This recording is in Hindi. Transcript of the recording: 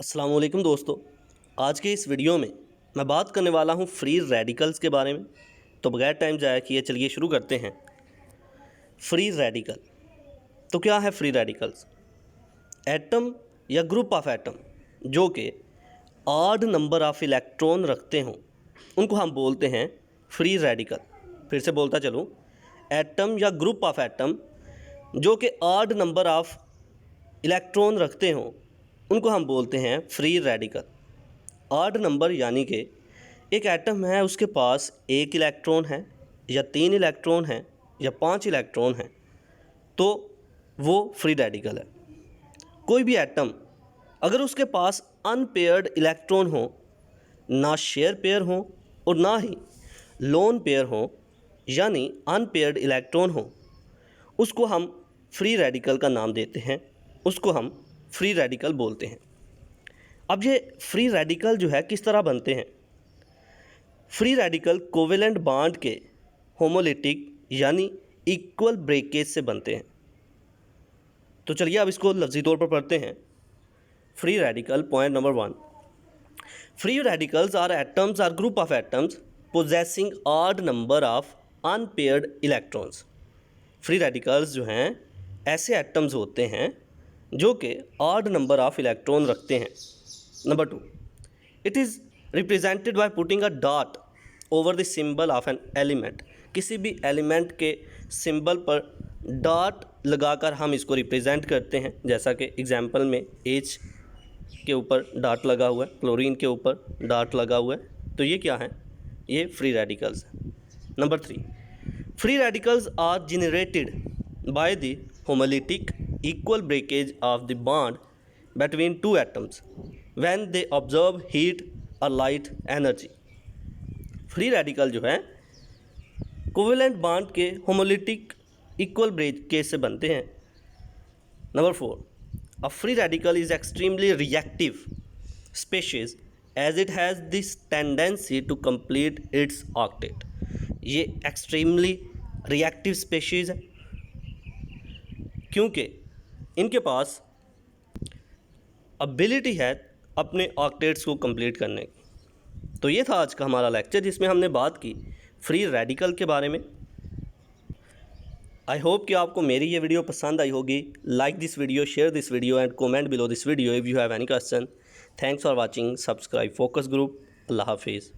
अस्सलाम वालेकुम दोस्तों। आज के इस वीडियो में मैं बात करने वाला हूँ फ्री रेडिकल्स के बारे में। तो बगैर टाइम ज़ाया किए चलिए शुरू करते हैं। फ्री रेडिकल तो क्या है? फ्री रेडिकल्स एटम या ग्रुप ऑफ एटम जो कि ऑड नंबर ऑफ इलेक्ट्रॉन रखते हों उनको हम बोलते हैं फ्री रेडिकल। फिर से बोलता चलूँ, एटम या ग्रुप ऑफ एटम जो कि ऑड नंबर ऑफ इलेक्ट्रॉन रखते हों उनको हम बोलते हैं फ्री रेडिकल। ऑड नंबर यानी कि एक एटम है, उसके पास एक इलेक्ट्रॉन है या तीन इलेक्ट्रॉन हैं या पांच इलेक्ट्रॉन हैं, तो वो फ्री रेडिकल है। कोई भी एटम अगर उसके पास अनपेयर्ड इलेक्ट्रॉन हो, ना शेयर पेयर हो और ना ही लोन पेयर हो यानी अनपेयर्ड इलेक्ट्रॉन हो, उसको हम फ्री रेडिकल का नाम देते हैं, उसको हम फ्री रेडिकल बोलते हैं। अब ये फ्री रेडिकल जो है किस तरह बनते हैं? फ्री रेडिकल कोवेलेंट बॉन्ड के होमोलिटिक यानी इक्वल ब्रेकेज से बनते हैं। तो चलिए अब इसको लफ्ज़ी तौर पर पढ़ते हैं। Free radical point number 1, free radicals are atoms or group of atoms possessing odd number of unpaired electrons. Free radicals जो हैं ऐसे एटम्स होते हैं जो कि ऑड नंबर ऑफ इलेक्ट्रॉन रखते हैं। Number 2, it is represented by putting a dot over the symbol of an element. किसी भी एलिमेंट के सिंबल पर डॉट लगाकर हम इसको रिप्रेजेंट करते हैं, जैसा कि एग्जांपल में H के ऊपर डॉट लगा हुआ है, क्लोरीन के ऊपर डॉट लगा हुआ है। तो ये क्या है? ये फ्री रेडिकल्स हैं। Number 3, free radicals are generated by the homolytic equal breakage of the bond between two atoms when they observe heat or light energy। Free radical जो है कोवेलेंट बॉन्ड के होमोलिटिक इक्वल ब्रेकेज से बनते हैं। Number 4, a free radical is extremely reactive species as it has this tendency to complete its octet. ये एक्सट्रीमली रिएक्टिव स्पेशीज है क्योंकि इनके पास एबिलिटी है अपने ऑक्टेट्स को कंप्लीट करने की। तो ये था आज का हमारा लेक्चर जिसमें हमने बात की फ्री रेडिकल के बारे में। आई होप कि आपको मेरी ये वीडियो पसंद आई होगी। Like this video, share this video and comment below this video if you have any question. Thanks for watching. Subscribe focus group. अल्लाह हाफिज़।